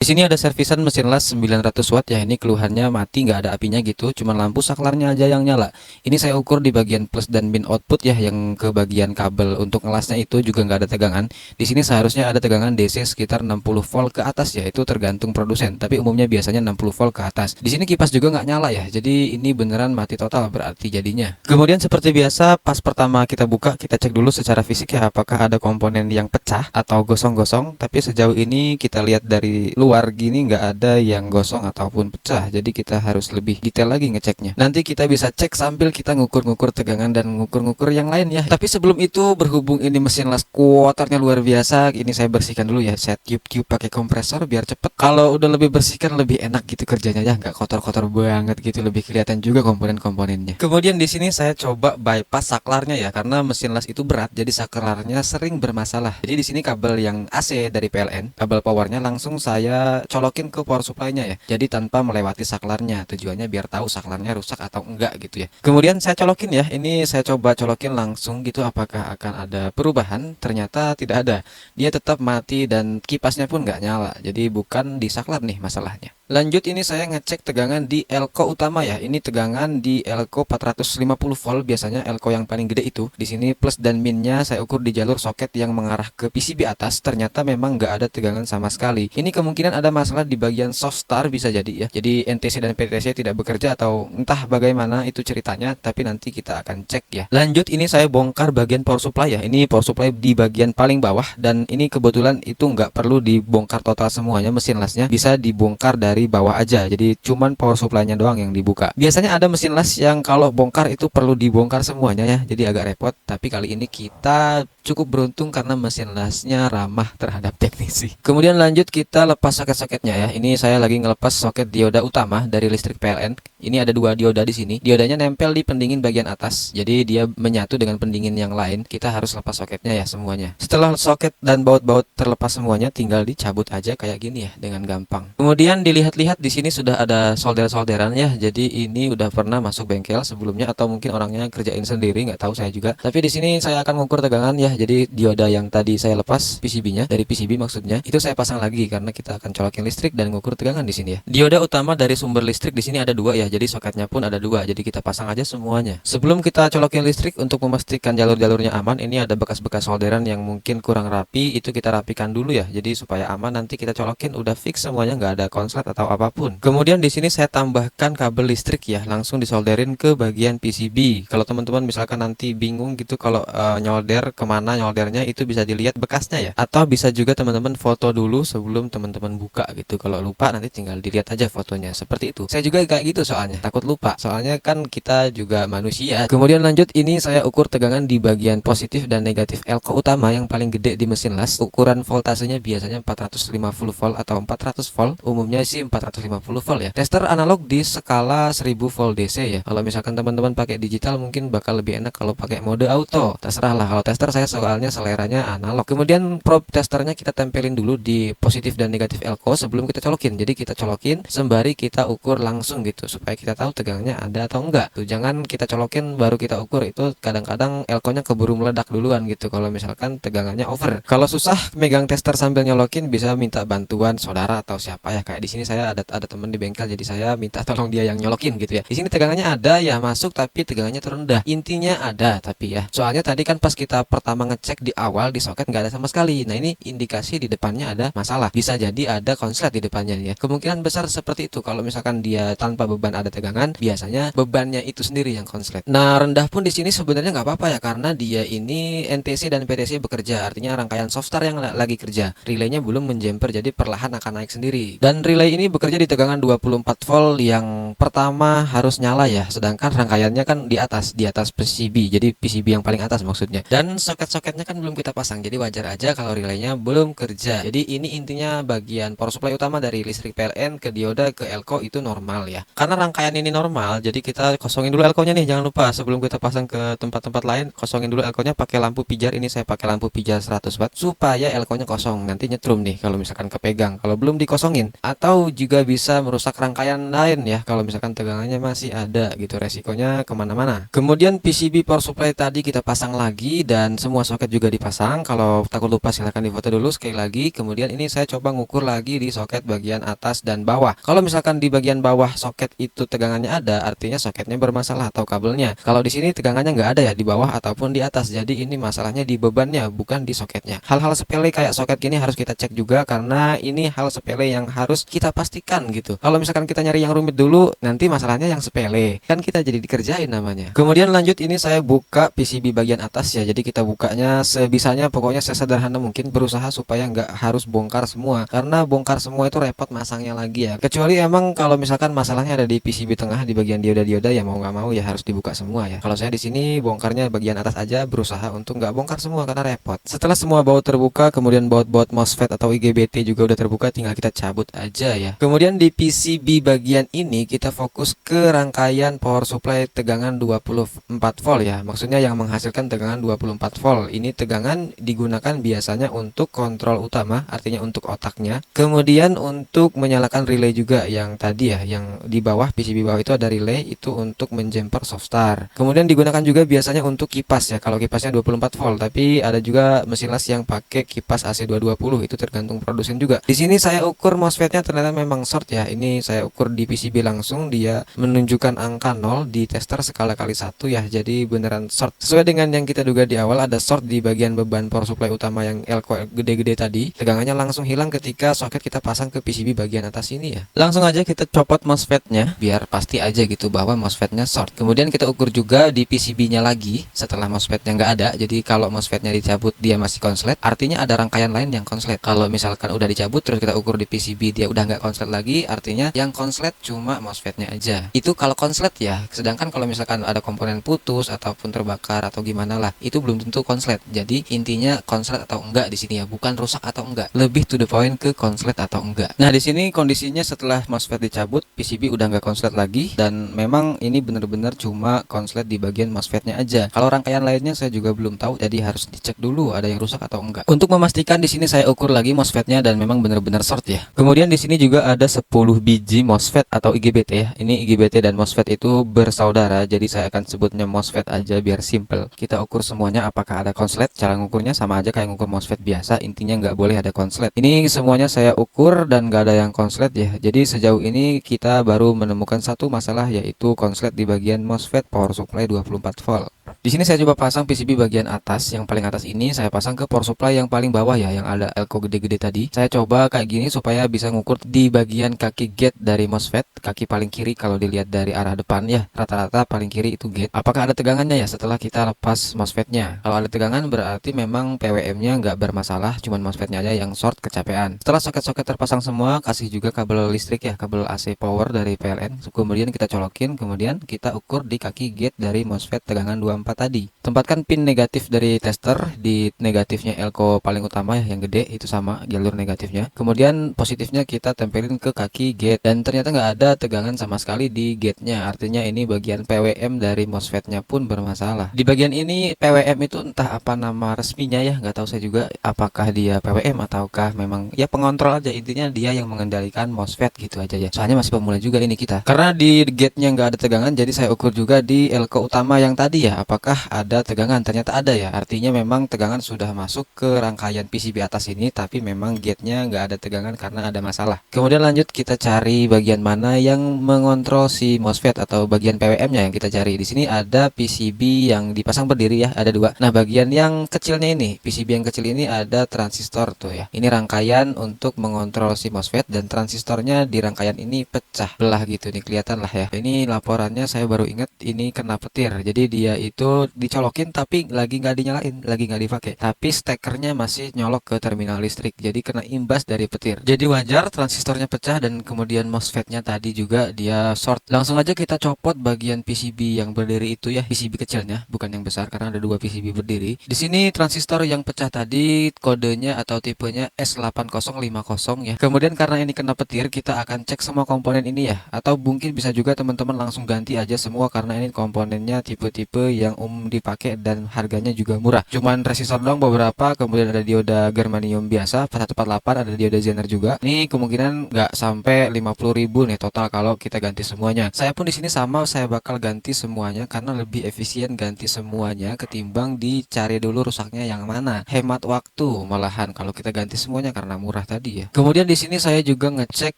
Di sini ada servisan mesin las 900 watt ya. Ini keluhannya mati, nggak ada apinya gitu, cuman lampu saklarnya aja yang nyala. Ini saya ukur di bagian plus dan min output ya, yang ke bagian kabel untuk ngelasnya itu juga nggak ada tegangan. Di sini seharusnya ada tegangan DC sekitar 60 volt ke atas ya, itu tergantung produsen, tapi umumnya biasanya 60 volt ke atas. Di sini kipas juga nggak nyala ya, jadi ini beneran mati total berarti jadinya. Kemudian seperti biasa, pas pertama kita buka, kita cek dulu secara fisik ya, apakah ada komponen yang pecah atau gosong-gosong. Tapi sejauh ini kita lihat dari luar gini nggak ada yang gosong ataupun pecah, jadi kita harus lebih detail lagi ngeceknya. Nanti kita bisa cek sambil kita ngukur-ngukur tegangan dan ngukur-ngukur yang lain ya. Tapi sebelum itu, berhubung ini mesin las kuotarnya luar biasa, ini saya bersihkan dulu ya, saya tiup-tiup pakai kompresor biar cepet. Kalau udah lebih bersihkan lebih enak gitu kerjanya ya, nggak kotor-kotor banget gitu, lebih kelihatan juga komponen-komponennya. Kemudian di sini saya coba bypass saklarnya ya, karena mesin las itu berat, jadi saklarnya sering bermasalah. Jadi di sini kabel yang AC dari PLN, kabel powernya langsung saya colokin ke power supply-nya ya. Jadi tanpa melewati saklarnya. Tujuannya biar tahu saklarnya rusak atau enggak gitu ya. Kemudian saya colokin ya. Ini saya coba colokin langsung gitu, apakah akan ada perubahan. Ternyata tidak ada. Dia tetap mati dan kipasnya pun nggak nyala. Jadi bukan di saklar nih masalahnya. Lanjut, ini saya ngecek tegangan di elko utama ya. Ini tegangan di elko 450 volt, biasanya elko yang paling gede itu. Di sini plus dan minnya saya ukur di jalur soket yang mengarah ke PCB atas. Ternyata memang nggak ada tegangan sama sekali. Ini kemungkinan ada masalah di bagian soft start bisa jadi ya. Jadi NTC dan PTC tidak bekerja atau entah bagaimana itu ceritanya, tapi nanti kita akan cek ya. Lanjut, ini saya bongkar bagian power supply ya. Ini power supply di bagian paling bawah, dan ini kebetulan itu nggak perlu dibongkar total semuanya, mesin lasnya bisa dibongkar dari bawah aja. Jadi cuman power supply-nya doang yang dibuka. Biasanya ada mesin las yang kalau bongkar itu perlu dibongkar semuanya ya. Jadi agak repot, tapi kali ini kita cukup beruntung karena mesin lasnya ramah terhadap teknisi. Kemudian lanjut kita lepas soket-soketnya ya. Ini saya lagi ngelepas soket dioda utama dari listrik PLN. Ini ada dua dioda di sini. Diodanya nempel di pendingin bagian atas. Jadi dia menyatu dengan pendingin yang lain. Kita harus lepas soketnya ya semuanya. Setelah soket dan baut-baut terlepas semuanya, tinggal dicabut aja kayak gini ya dengan gampang. Kemudian dilihat-lihat di sini sudah ada solder-solderan ya. Jadi ini udah pernah masuk bengkel sebelumnya atau mungkin orangnya kerjain sendiri, nggak tahu saya juga. Tapi di sini saya akan mengukur tegangan ya. Jadi dioda yang tadi saya lepas PCB-nya dari PCB maksudnya, itu saya pasang lagi karena kita akan colokin listrik dan mengukur tegangan di sini ya. Dioda utama dari sumber listrik di sini ada dua ya. Jadi soketnya pun ada dua. Jadi kita pasang aja semuanya. Sebelum kita colokin listrik, untuk memastikan jalur-jalurnya aman, ini ada bekas-bekas solderan yang mungkin kurang rapi, itu kita rapikan dulu ya. Jadi supaya aman, nanti kita colokin udah fix semuanya, nggak ada konslet atau apapun. Kemudian di sini saya tambahkan kabel listrik ya, langsung disolderin ke bagian PCB. Kalau teman-teman misalkan nanti bingung gitu kalau nyolder kemana nyoldernya, itu bisa dilihat bekasnya ya. Atau bisa juga teman-teman foto dulu sebelum teman-teman buka gitu. Kalau lupa nanti tinggal dilihat aja fotonya. Seperti itu. Saya juga kayak gitu soalnya, takut lupa. Soalnya kan kita juga manusia. Kemudian lanjut, ini saya ukur tegangan di bagian positif dan negatif elko utama yang paling gede di mesin las. Ukuran voltasenya biasanya 450 volt atau 400 volt. Umumnya sih 450 volt ya. Tester analog di skala 1000 volt DC ya. Kalau misalkan teman-teman pakai digital mungkin bakal lebih enak kalau pakai mode auto. Terserah lah. Kalau tester saya soalnya seleranya analog. Kemudian probe testernya kita tempelin dulu di positif dan negatif elko sebelum kita colokin. Jadi kita colokin sembari kita ukur langsung gitu supaya kita tahu tegangannya ada atau enggak. Tuh, jangan kita colokin baru kita ukur, itu kadang-kadang elkonya keburu meledak duluan gitu kalau misalkan tegangannya over. Kalau susah megang tester sambil nyolokin, bisa minta bantuan saudara atau siapa ya. Kayak di sini saya ada teman di bengkel, jadi saya minta tolong dia yang nyolokin gitu ya. Di sini tegangannya ada ya, masuk, tapi tegangannya terendah. Intinya ada tapi ya. Soalnya tadi kan pas kita pertama ngecek di awal di soket nggak ada sama sekali. Nah ini indikasi di depannya ada masalah. Bisa jadi ada konslet di depannya ya. Kemungkinan besar seperti itu. Kalau misalkan dia tanpa beban ada tegangan, biasanya bebannya itu sendiri yang konslet. Nah rendah pun di sini sebenarnya nggak apa-apa ya, karena dia ini NTC dan PTC bekerja. Artinya rangkaian soft start yang lagi kerja. Relaynya belum menjemper, jadi perlahan akan naik sendiri. Dan relay ini bekerja di tegangan 24 volt yang pertama harus nyala ya. Sedangkan rangkaiannya kan di atas PCB. Jadi PCB yang paling atas maksudnya. Dan soket-soketnya kan belum kita pasang. Jadi wajar aja kalau relaynya belum kerja. Jadi ini intinya bagian power supply utama dari listrik PLN ke dioda ke elko itu normal ya. Karena rangkaian ini normal, jadi kita kosongin dulu elkonya nih. Jangan lupa sebelum kita pasang ke tempat-tempat lain, kosongin dulu elkonya pakai lampu pijar. Ini saya pakai lampu pijar 100 watt supaya elkonya kosong. Nanti nyetrum nih kalau misalkan kepegang. Kalau belum dikosongin, atau juga bisa merusak rangkaian lain ya kalau misalkan tegangannya masih ada gitu, resikonya kemana-mana. Kemudian PCB power supply tadi kita pasang lagi dan semua soket juga dipasang. Kalau takut lupa silahkan difoto dulu sekali lagi. Kemudian ini saya coba ngukur lagi di soket bagian atas dan bawah. Kalau misalkan di bagian bawah soket itu tegangannya ada, artinya soketnya bermasalah atau kabelnya. Kalau di sini tegangannya nggak ada ya di bawah ataupun di atas, jadi ini masalahnya di bebannya bukan di soketnya. Hal-hal sepele kayak soket gini harus kita cek juga karena ini hal sepele yang harus kita pastikan gitu. Kalau misalkan kita nyari yang rumit dulu, nanti masalahnya yang sepele, kan kita jadi dikerjain namanya. Kemudian lanjut, ini saya buka PCB bagian atas ya, jadi kita bukanya sebisanya, pokoknya sesederhana mungkin, berusaha supaya nggak harus bongkar semua, karena bongkar semua itu repot masangnya lagi ya. Kecuali emang kalau misalkan masalahnya ada di PCB tengah di bagian dioda-dioda ya mau nggak mau ya harus dibuka semua ya. Kalau saya di sini bongkarnya bagian atas aja, berusaha untuk nggak bongkar semua karena repot. Setelah semua baut terbuka, kemudian baut-baut MOSFET atau IGBT juga udah terbuka, tinggal kita cabut aja ya. Kemudian di PCB bagian ini kita fokus ke rangkaian power supply tegangan 24 volt ya. Maksudnya yang menghasilkan tegangan 24 volt. Ini tegangan digunakan biasanya untuk kontrol utama, artinya untuk otaknya. Kemudian untuk menyalakan relay juga yang tadi ya, yang di bawah PCB bawah itu ada relay, itu untuk menjumper soft start. Kemudian digunakan juga biasanya untuk kipas ya. Kalau kipasnya 24 volt, tapi ada juga mesin las yang pakai kipas AC 220, itu tergantung produsen juga. Di sini saya ukur MOSFET-nya ternyata memang short ya. Ini saya ukur di PCB langsung, dia menunjukkan angka 0 di tester skala kali 1 ya. Jadi beneran short. Sesuai dengan yang kita duga di awal, ada short di bagian beban power supply utama yang elko gede-gede tadi. Tegangannya langsung hilang ketika soket kita pasang ke PCB bagian atas ini ya. Langsung aja kita copot MOSFET-nya biar pasti aja gitu bahwa MOSFET-nya short. Kemudian kita ukur juga di PCB-nya lagi setelah MOSFET-nya nggak ada. Jadi kalau MOSFET-nya dicabut dia masih konslet, artinya ada rangkaian lain yang konslet. Kalau misalkan udah dicabut terus kita ukur di PCB dia udah nggak konslet lagi, artinya yang konslet cuma MOSFET-nya aja. Itu kalau konslet ya. Sedangkan kalau misalkan ada komponen putus ataupun terbakar atau gimana lah, itu belum tentu konslet. Jadi intinya konslet atau enggak di sini ya, bukan rusak atau enggak. Lebih to the point ke konslet atau enggak. Nah, di sini kondisinya setelah MOSFET dicabut, PCB udah nggak konslet lagi dan memang ini bener-bener cuma konslet di bagian MOSFET-nya aja. Kalau rangkaian lainnya saya juga belum tahu, jadi harus dicek dulu ada yang rusak atau enggak. Untuk memastikan di sini saya ukur lagi MOSFET-nya dan memang benar-benar short ya. Kemudian di sini juga ada 10 biji MOSFET atau IGBT ya. Ini IGBT dan MOSFET itu bersaudara, jadi saya akan sebutnya MOSFET aja biar simple. Kita ukur semuanya apakah ada konslet. Cara ngukurnya sama aja kayak ngukur MOSFET biasa, intinya nggak boleh ada konslet. Ini semuanya saya ukur dan nggak ada yang konslet ya. Jadi sejauh ini kita baru menemukan satu masalah, yaitu konslet di bagian MOSFET power supply 24 volt. Di sini saya coba pasang PCB bagian atas, yang paling atas ini saya pasang ke power supply yang paling bawah ya, yang ada elko gede-gede tadi. Saya coba kayak gini supaya bisa ngukur di bagian kaki gate dari MOSFET, kaki paling kiri kalau dilihat dari arah depan ya, rata-rata paling kiri itu gate. Apakah ada tegangannya ya setelah kita lepas MOSFET-nya? Kalau ada tegangan berarti memang PWM-nya nggak bermasalah, cuman MOSFET-nya aja yang short kecapean. Setelah soket-soket terpasang semua, kasih juga kabel listrik ya, kabel AC power dari PLN. Kemudian kita colokin, kemudian kita ukur di kaki gate dari MOSFET tegangan 24 tadi. Tempatkan pin negatif dari tester di negatifnya elko paling utama ya, yang gede itu sama jalur negatifnya. Kemudian positifnya kita tempelin ke kaki gate dan ternyata nggak ada tegangan sama sekali di gate-nya. Artinya ini bagian PWM dari MOSFET-nya pun bermasalah. Di bagian ini PWM itu entah apa nama resminya ya, nggak tahu saya juga apakah dia PWM ataukah memang ya pengontrol aja, intinya dia yang mengendalikan MOSFET gitu aja ya. Soalnya masih pemula juga ini kita. Karena di gate-nya nggak ada tegangan, jadi saya ukur juga di elko utama yang tadi ya, apakah ada tegangan. Ternyata ada ya, artinya memang tegangan sudah masuk ke rangkaian PCB atas ini, tapi memang gate-nya nggak ada tegangan karena ada masalah. Kemudian lanjut kita cari bagian mana yang mengontrol si MOSFET atau bagian PWM-nya yang kita cari. Di sini ada PCB yang dipasang berdiri ya, ada dua. Nah, bagian yang kecilnya ini, PCB yang kecil ini ada transistor tuh ya. Ini rangkaian untuk mengontrol si MOSFET dan transistornya di rangkaian ini pecah belah gitu nih, kelihatan lah ya. Ini laporannya saya baru ingat ini kena petir. Jadi dia itu dicolokin tapi lagi nggak dinyalain, lagi nggak dipakai, tapi stekernya masih nyolok ke terminal listrik, jadi kena imbas dari petir. Jadi wajar transistornya pecah dan kemudian MOSFET-nya tadi juga dia short. Langsung aja kita copot bagian PCB yang berdiri itu ya, PCB kecilnya bukan yang besar karena ada dua PCB berdiri. Di sini transistor yang pecah tadi kodenya atau tipenya S8050 ya. Kemudian karena ini kena petir, kita akan cek semua komponen ini ya, atau mungkin bisa juga teman-teman langsung ganti aja semua karena ini komponennya tipe-tipe yang umum dipakai dan harganya juga murah. Cuman resistor doang beberapa, kemudian ada dioda germanium biasa 4148, ada dioda Zener juga. Ini kemungkinan nggak sampai 50.000 nih total kalau kita ganti semuanya. Saya pun di sini sama, saya bakal ganti semuanya karena lebih efisien ganti semuanya ketimbang dicari dulu rusaknya yang mana. Hemat waktu malahan kalau kita ganti semuanya karena murah tadi ya. Kemudian di sini saya juga ngecek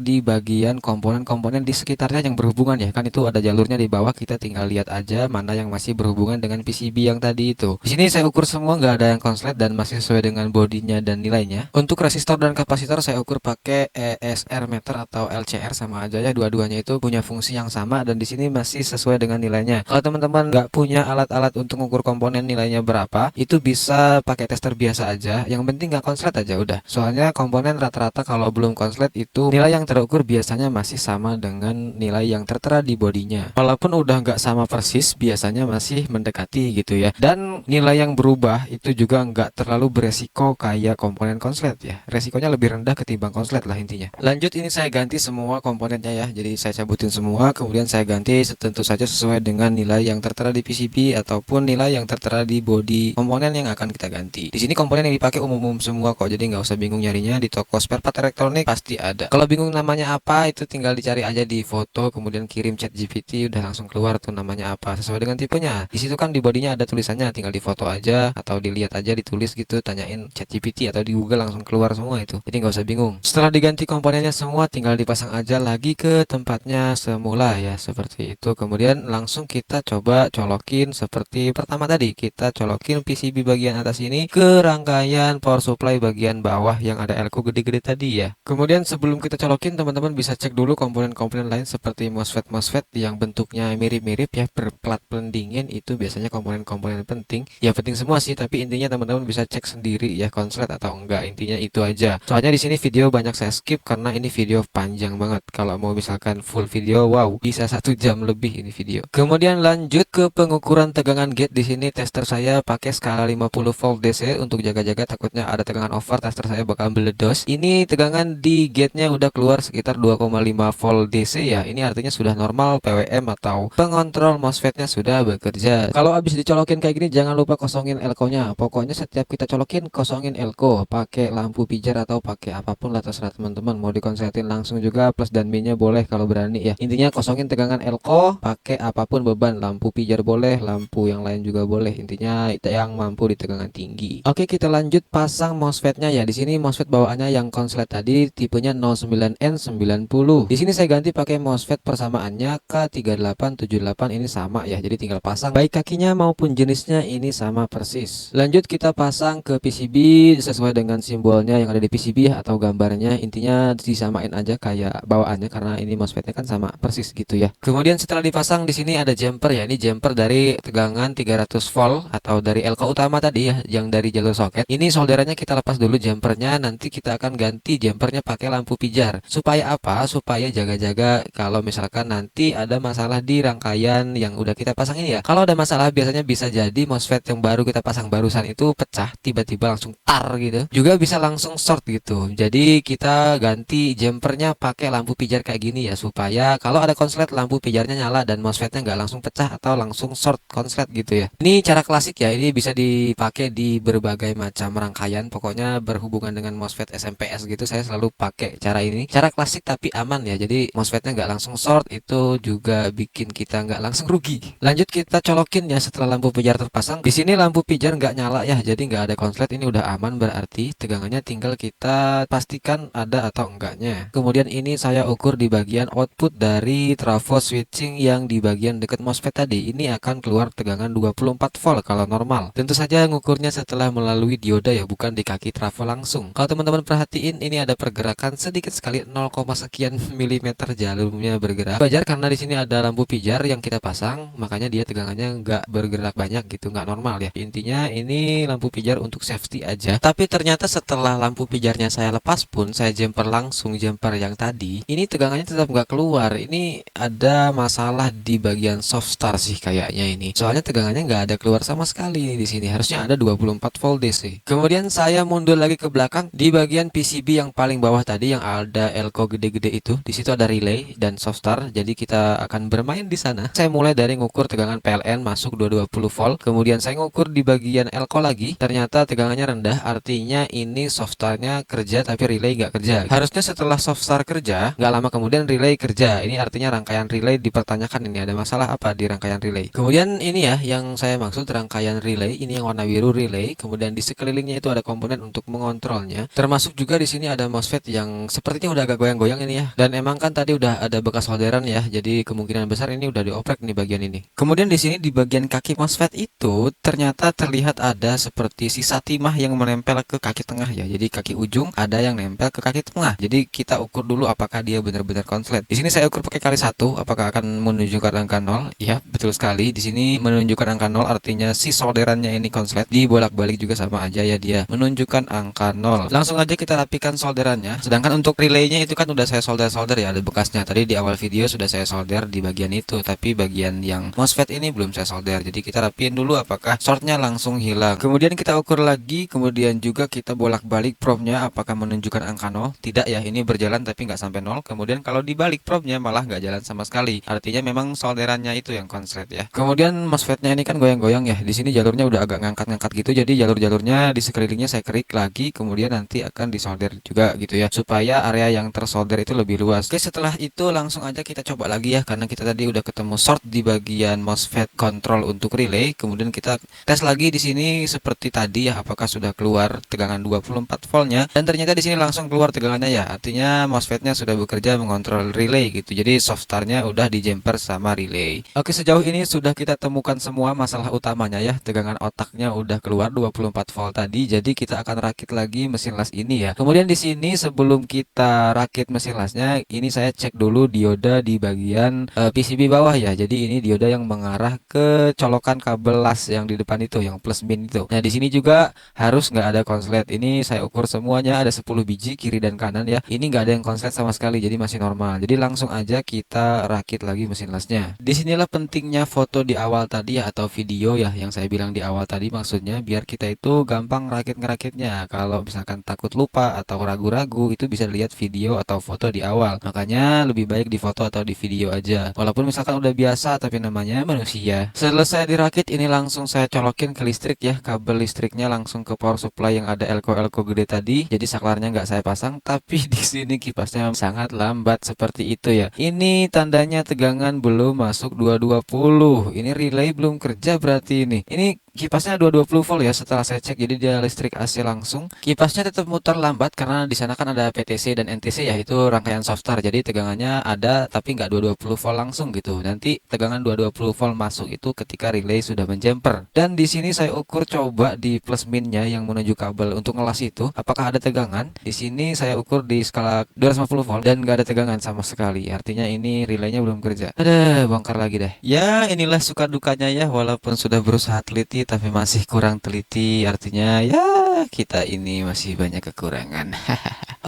di bagian komponen-komponen di sekitarnya yang berhubungan ya. Kan itu ada jalurnya di bawah, kita tinggal lihat aja mana yang masih berhubungan dengan PCB yang tadi itu. Di sini saya ukur semua, nggak ada yang konslet dan masih sesuai dengan bodinya dan nilainya. Untuk resistor dan kapasitor saya ukur pakai ESR meter atau LCR, sama aja ya, dua-duanya itu punya fungsi yang sama dan di sini masih sesuai dengan nilainya. Kalau teman-teman nggak punya alat-alat untuk mengukur komponen nilainya berapa, itu bisa pakai tester biasa aja. Yang penting nggak konslet aja udah. Soalnya komponen rata-rata kalau belum konslet itu nilai yang terukur biasanya masih sama dengan nilai yang tertera di bodinya. Walaupun udah nggak sama persis, biasanya masih mendekati gitu ya. Dan nilai yang berubah itu juga nggak terlalu beresiko kayak komponen konslet ya. Resikonya lebih rendah ketimbang konslet lah intinya. Lanjut, ini saya ganti semua komponennya ya. Jadi saya cabutin semua, kemudian saya ganti tentu saja sesuai dengan nilai yang tertera di PCB ataupun nilai yang tertera di bodi komponen yang akan kita ganti. Di sini komponen yang dipakai umum-umum semua kok, jadi nggak usah bingung nyarinya, di toko spare part elektronik pasti ada. Kalau bingung namanya apa, itu tinggal dicari aja di foto, kemudian kirim chat GPT, udah langsung keluar tuh namanya apa sesuai dengan tipenya. Di situ kan di bodinya ada tulisannya, tinggal di foto aja atau dilihat aja, ditulis gitu, tanyain chat GPT atau di Google langsung keluar semua itu. Jadi nggak usah bingung. Setelah diganti komponennya semua, tinggal dipasang aja lagi ke tempatnya semula ya, seperti itu. Kemudian langsung kita coba colokin seperti pertama tadi, kita colokin PCB bagian atas ini ke rangkaian power supply bagian bawah yang ada elko gede-gede tadi ya. Kemudian sebelum kita colokin, teman-teman bisa cek dulu komponen-komponen lain seperti MOSFET yang bentuknya mirip-mirip ya, berplat pendingin, itu biasanya komponen-komponen penting. Ya penting semua sih, tapi intinya teman-teman bisa cek sendiri ya konslet atau enggak, intinya itu aja. Soalnya di sini video banyak saya skip karena ini video panjang banget. Kalau mau misalkan full video, wow, bisa 1 jam lebih ini video. Kemudian lanjut ke pengukuran tegangan gate. Di sini tester saya pakai skala 50 volt DC untuk jaga-jaga takutnya ada tegangan over, tester saya bakal meledos. Ini tegangan di gate-nya udah keluar sekitar 2,5 volt DC ya. Ini artinya sudah normal, PWM atau pengontrol MOSFET-nya sudah bekerja. Kalau habis dicolokin kayak gini, jangan lupa kosongin elko-nya. Pokoknya setiap kita colokin, kosongin elko, pakai lampu pijar atau pakai apapun lah, terserah teman-teman. Mau dikonsletin langsung juga, plus dan minusnya boleh kalau berani ya. Intinya kosongin tegangan elko, pakai apapun beban, lampu pijar boleh, lampu yang lain juga boleh. Intinya yang mampu di tegangan tinggi. Oke, kita lanjut pasang MOSFET-nya ya. Di sini MOSFET bawaannya yang konslet tadi tipenya 09N90. Di sini saya ganti pakai MOSFET persamaannya K3878, ini sama ya. Jadi tinggal pasang baik kakinya maupun jenisnya ini sama persis. Lanjut kita pasang ke PCB sesuai dengan simbolnya yang ada di PCB atau gambarnya. Intinya disamain aja kayak bawaannya karena ini MOSFET-nya kan sama persis gitu ya. Kemudian setelah dipasang, di sini ada jumper ya. Ini jumper dari tegangan 300 volt atau dari elko utama tadi ya, yang dari jalur soket. Ini solderannya kita lepas dulu jumpernya, nanti kita akan ganti jumpernya pakai lampu pijar. Supaya apa? Supaya jaga-jaga kalau misalkan nanti ada masalah di rangkaian yang udah kita pasang ini ya. Kalau ada masalah biasanya bisa jadi MOSFET yang baru kita pasang barusan itu pecah, tiba-tiba langsung tar gitu. Juga bisa langsung short gitu. Jadi kita ganti jumpernya pakai lampu pijar kayak gini ya, supaya kalau ada konslet lampu pijarnya nyala dan MOSFET-nya nggak langsung pecah atau langsung short konslet gitu ya. Ini cara klasik ya, ini bisa dipakai di berbagai macam rangkaian, pokoknya berhubungan dengan MOSFET SMPS gitu. Saya selalu pakai cara ini, cara klasik tapi aman ya. Jadi MOSFET-nya nggak langsung short, itu juga bikin kita nggak langsung rugi. Lanjut kita colokin ya setelah lampu pijar terpasang. Di sini lampu pijar nggak nyala ya, jadi nggak ada konslet. Ini udah aman, berarti tegangannya tinggal kita pastikan ada atau enggaknya. Kemudian ini saya ukur di bagian output dari trafo switching yang di bagian dekat MOSFET tadi. Ini akan keluar tegangan 24 volt kalau normal. Tentu saja ngukurnya setelah melalui dioda ya, bukan di kaki trafo langsung. Kalau teman-teman perhatiin, ini ada pergerakan sedikit sekali, 0, sekian milimeter jalurnya bergerak. Wajar karena di sini ada lampu pijar yang kita pasang, makanya dia tegangannya nggak bergerak banyak gitu, nggak normal ya. Intinya ini lampu pijar untuk safety aja. Tapi ternyata setelah lampu pijarnya saya lepas pun, saya jumper langsung jumper yang tadi, ini tegangannya tetap nggak keluar. Ini ada masalah di bagian soft start sih kayaknya ini. Soalnya tegangannya nggak ada keluar sama sekali di sini. Harusnya ada 24 volt DC. Kemudian saya mundur lagi ke belakang di bagian PCB yang paling bawah tadi yang ada elko gede-gede itu. Di situ ada relay dan soft start. Jadi kita akan bermain di sana. Saya mulai dari ngukur tegangan PLN masuk masuk 220 volt. Kemudian saya ngukur di bagian elko lagi, ternyata tegangannya rendah, artinya ini softstarnya kerja tapi relay nggak kerja. Harusnya setelah softstar kerja, nggak lama kemudian relay kerja. Ini artinya rangkaian relay dipertanyakan, ini ada masalah apa di rangkaian relay. Kemudian ini ya yang saya maksud rangkaian relay, ini yang warna biru relay. Kemudian di sekelilingnya itu ada komponen untuk mengontrolnya. Termasuk juga di sini ada MOSFET yang sepertinya udah agak goyang-goyang ini ya. Dan emang kan tadi udah ada bekas solderan ya, jadi kemungkinan besar ini udah dioprek nih bagian ini. Kemudian di sini di bagian kaki MOSFET itu ternyata terlihat ada seperti sisa timah yang menempel ke kaki tengah ya. Jadi kaki ujung ada yang nempel ke kaki tengah. Jadi kita ukur dulu apakah dia benar-benar konslet. Di sini saya ukur pakai kali 1, apakah akan menunjukkan angka 0? Ya, betul sekali. Di sini menunjukkan angka 0 artinya si solderannya ini konslet. Dibolak-balik juga sama aja ya, dia menunjukkan angka 0. Langsung aja kita rapikan solderannya. Sedangkan untuk relaynya itu kan udah saya solder ya, ada bekasnya. Tadi di awal video sudah saya solder di bagian itu, tapi bagian yang MOSFET ini belum saya solder. Jadi kita rapiin dulu apakah shortnya langsung hilang. Kemudian kita ukur lagi, kemudian juga kita bolak-balik probe-nya apakah menunjukkan angka 0. Tidak ya, ini berjalan tapi nggak sampai 0. Kemudian kalau dibalik probe-nya malah nggak jalan sama sekali. Artinya memang solderannya itu yang konslet ya. Kemudian MOSFET-nya ini kan goyang-goyang ya. Di sini jalurnya udah agak ngangkat-ngangkat gitu. Jadi jalur-jalurnya di sekelilingnya saya kerik lagi, kemudian nanti akan disolder juga gitu ya, supaya area yang tersolder itu lebih luas. Oke, setelah itu langsung aja kita coba lagi ya, karena kita tadi udah ketemu short di bagian MOSFET control untuk relay. Kemudian kita tes lagi di sini seperti tadi ya, apakah sudah keluar tegangan 24 voltnya, dan ternyata di sini langsung keluar tegangannya ya, artinya MOSFET-nya sudah bekerja mengontrol relay gitu. Jadi softstarnya udah di jumper sama relay. Oke, sejauh ini sudah kita temukan semua masalah utamanya ya. Tegangan otaknya udah keluar 24 volt tadi, jadi kita akan rakit lagi mesin las ini ya. Kemudian di sini sebelum kita rakit mesin lasnya, ini saya cek dulu dioda di bagian PCB bawah ya. Jadi ini dioda yang mengarah ke colokan kabel las yang di depan itu, yang plus min itu. Nah, di sini juga harus nggak ada konslet. Ini saya ukur semuanya ada 10 biji kiri dan kanan ya. Ini nggak ada yang konslet sama sekali, jadi masih normal. Jadi langsung aja kita rakit lagi mesin lasnya. Disinilah pentingnya foto di awal tadi ya, atau video ya, yang saya bilang di awal tadi, maksudnya biar kita itu gampang ngerakitnya. Kalau misalkan takut lupa atau ragu-ragu, itu bisa lihat video atau foto di awal. Makanya lebih baik di foto atau di video aja. Walaupun misalkan udah biasa, tapi namanya manusia. Selesai dirakit, ini langsung saya colokin ke listrik ya. Kabel listriknya langsung ke power supply yang ada elko gede tadi. Jadi saklarnya nggak saya pasang, tapi di sini kipasnya sangat lambat seperti itu ya. Ini tandanya tegangan belum masuk 220. Ini relay belum kerja berarti ini. Ini kipasnya 220 volt ya setelah saya cek, jadi dia listrik AC langsung. Kipasnya tetap muter lambat karena di sana kan ada PTC dan NTC ya, itu rangkaian softstar. Jadi tegangannya ada tapi nggak 220 volt langsung gitu. Nanti tegangan 220 volt masuk itu ketika relay sudah menjumper. Dan di sini saya ukur coba di plus minnya yang menuju kabel untuk ngelas itu, apakah ada tegangan. Di sini saya ukur di skala 250 volt dan nggak ada tegangan sama sekali. Artinya ini relaynya belum kerja. Ada bongkar lagi deh. Ya, inilah suka dukanya ya, walaupun sudah berusaha teliti tapi masih kurang teliti, artinya ya kita ini masih banyak kekurangan.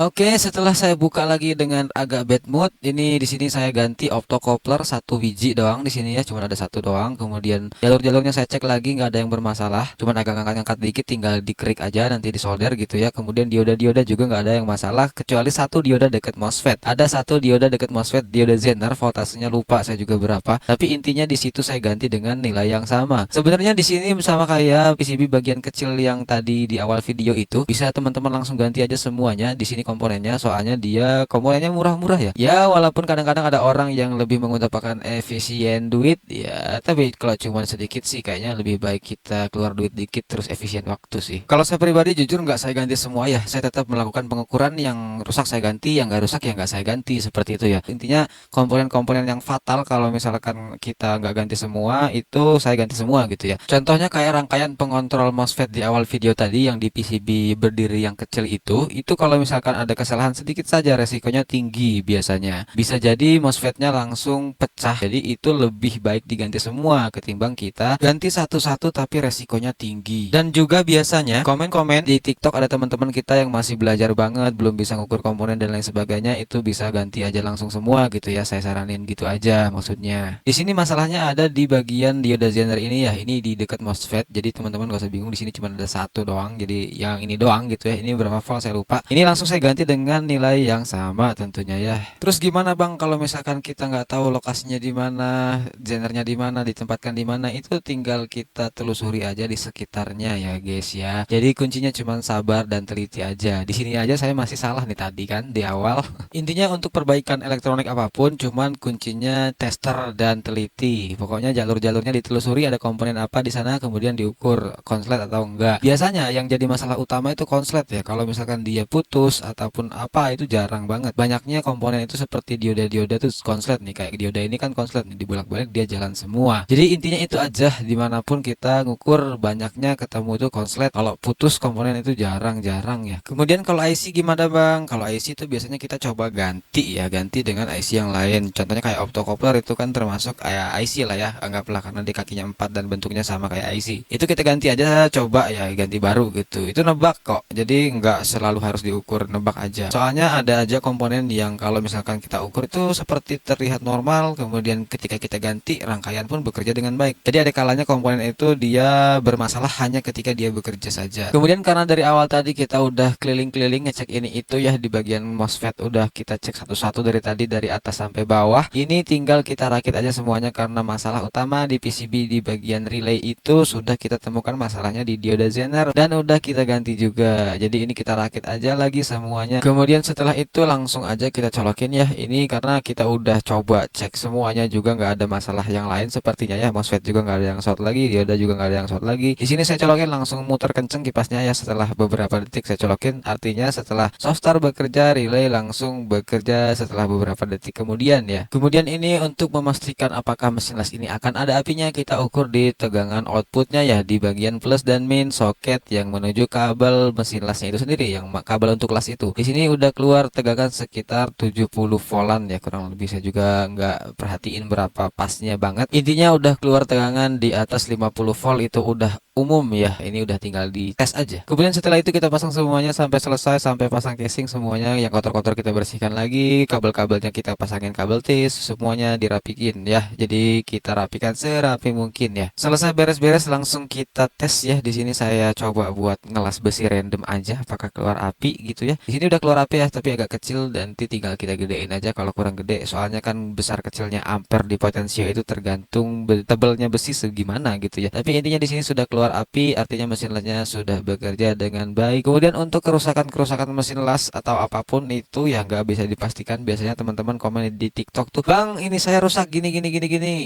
Oke, setelah saya buka lagi dengan agak bad mood, ini di sini saya ganti optocoupler 1 biji doang di sini ya, cuma ada 1 doang. Kemudian jalur-jalurnya saya cek lagi, nggak ada yang bermasalah, cuma agak ngangkat-ngangkat dikit, tinggal dikrik aja nanti disolder gitu ya. Kemudian dioda-dioda juga nggak ada yang masalah, kecuali 1 dioda deket MOSFET. Ada 1 dioda deket MOSFET, dioda Zener, voltasenya lupa saya juga berapa, tapi intinya di situ saya ganti dengan nilai yang sama. Sebenarnya di sini sama kayak PCB bagian kecil yang tadi di awal video itu, bisa teman-teman langsung ganti aja semuanya di sini komponennya, soalnya dia komponennya murah-murah ya. Ya, walaupun kadang-kadang ada orang yang lebih mengutamakan efisien duit ya, tapi kalau cuma sedikit sih kayaknya lebih baik kita keluar duit dikit terus efisien waktu sih. Kalau saya pribadi jujur nggak saya ganti semua ya, saya tetap melakukan pengukuran, yang rusak saya ganti, yang nggak rusak ya nggak saya ganti, seperti itu ya. Intinya komponen-komponen yang fatal kalau misalkan kita nggak ganti semua, itu saya ganti semua gitu ya. Contohnya kayak rangkaian pengontrol MOSFET di awal video tadi yang di PCB berdiri yang kecil itu kalau misalkan ada kesalahan sedikit saja resikonya tinggi biasanya. Bisa jadi MOSFET-nya langsung pecah. Jadi itu lebih baik diganti semua ketimbang kita ganti satu-satu tapi resikonya tinggi. Dan juga biasanya komen-komen di TikTok ada teman-teman kita yang masih belajar banget, belum bisa ngukur komponen dan lain sebagainya, itu bisa ganti aja langsung semua gitu ya. Saya saranin gitu aja maksudnya. Di sini masalahnya ada di bagian dioda Zener ini ya. Ini di dekat MOSFET. Jadi teman-teman gak usah bingung, di sini cuma ada 1 doang. Jadi yang ini doang gitu ya. Ini berapa volt saya lupa. Ini langsung saya saya ganti dengan nilai yang sama tentunya ya. Terus gimana Bang kalau misalkan kita nggak tahu lokasinya di mana, zenernya di mana, ditempatkan di mana, itu tinggal kita telusuri aja di sekitarnya ya guys ya. Jadi kuncinya cuma sabar dan teliti aja. Di sini aja saya masih salah nih tadi kan di awal. Intinya untuk perbaikan elektronik apapun cuman kuncinya tester dan teliti. Pokoknya jalur-jalurnya ditelusuri, ada komponen apa di sana, kemudian diukur konslet atau enggak. Biasanya yang jadi masalah utama itu konslet ya. Kalau misalkan dia putus ataupun apa itu jarang banget. Banyaknya komponen itu seperti dioda-dioda tuh konslet nih, kayak dioda ini kan konslet nih, dibolak-balik dia jalan semua. Jadi intinya itu aja, dimanapun kita ngukur banyaknya ketemu tuh konslet. Kalau putus komponen itu jarang-jarang ya. Kemudian kalau IC gimana Bang? Kalau IC itu biasanya kita coba ganti ya, ganti dengan IC yang lain. Contohnya kayak optocoupler itu kan termasuk kayak IC lah ya, anggaplah karena di kakinya 4 dan bentuknya sama kayak IC. Itu kita ganti aja, coba ya ganti baru gitu. Itu nebak kok. Jadi nggak selalu harus diukur, nebak aja. Soalnya ada aja komponen yang kalau misalkan kita ukur itu seperti terlihat normal, kemudian ketika kita ganti rangkaian pun bekerja dengan baik. Jadi ada kalanya komponen itu dia bermasalah hanya ketika dia bekerja saja. Kemudian karena dari awal tadi kita udah keliling-keliling ngecek ini itu ya, di bagian MOSFET udah kita cek satu-satu dari tadi dari atas sampai bawah. Ini tinggal kita rakit aja semuanya karena masalah utama di PCB di bagian relay itu sudah kita temukan masalahnya di dioda zener dan udah kita ganti juga. Jadi ini kita rakit aja lagi semuanya. Kemudian setelah itu langsung aja kita colokin ya. Ini karena kita udah coba cek semuanya juga nggak ada masalah yang lain sepertinya ya. MOSFET juga nggak ada yang short lagi, dioda juga nggak ada yang short lagi. Di sini saya colokin langsung muter kenceng kipasnya ya. Setelah beberapa detik saya colokin, artinya setelah soft start bekerja, relay langsung bekerja setelah beberapa detik kemudian ya. Kemudian ini untuk memastikan apakah mesin las ini akan ada apinya, kita ukur di tegangan outputnya ya, di bagian plus dan min soket yang menuju kabel mesin lasnya itu sendiri, yang kabel untuk las itu. Di sini udah keluar tegangan sekitar 70 voltan ya, kurang lebih saya juga nggak perhatiin berapa pasnya banget. Intinya udah keluar tegangan di atas 50 volt, itu udah umum ya. Ini udah tinggal di tes aja. Kemudian setelah itu kita pasang semuanya sampai selesai, sampai pasang casing semuanya. Yang kotor-kotor kita bersihkan lagi, kabel-kabelnya kita pasangin kabel tis, semuanya dirapikin ya. Jadi kita rapikan serapi mungkin ya. Selesai beres-beres langsung kita tes ya. Di sini saya coba buat ngelas besi random aja apakah keluar api gitu ya. Di sini udah keluar api ya, tapi agak kecil dan nanti tinggal kita gedein aja kalau kurang gede. Soalnya kan besar kecilnya ampere di potensio itu tergantung tebelnya besi segimana gitu ya. Tapi intinya di sini sudah keluar api, artinya mesin lasnya sudah bekerja dengan baik. Kemudian untuk kerusakan mesin las atau apapun itu ya nggak bisa dipastikan. Biasanya teman-teman komen di TikTok tuh, Bang ini saya rusak gini,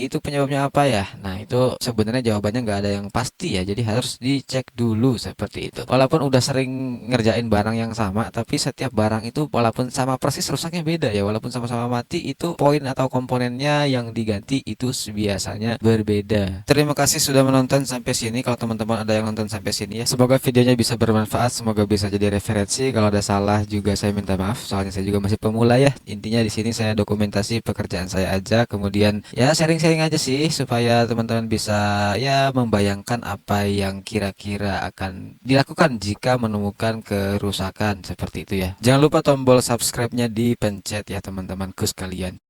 itu penyebabnya apa ya? Nah itu sebenarnya jawabannya nggak ada yang pasti ya, jadi harus dicek dulu seperti itu. Walaupun udah sering ngerjain barang yang sama, tapi setiap barang itu walaupun sama persis rusaknya beda ya. Walaupun sama-sama mati, itu poin atau komponennya yang diganti itu biasanya berbeda. Terima kasih sudah menonton sampai sini. Kalau teman-teman ada yang nonton sampai sini ya, semoga videonya bisa bermanfaat, semoga bisa jadi referensi. Kalau ada salah juga saya minta maaf, soalnya saya juga masih pemula ya. Intinya di sini saya dokumentasi pekerjaan saya aja, kemudian ya sharing-sharing aja sih supaya teman-teman bisa ya membayangkan apa yang kira-kira akan dilakukan jika menemukan kerusakan seperti itu ya. Jangan lupa tombol subscribe-nya dipencet ya teman-temanku sekalian.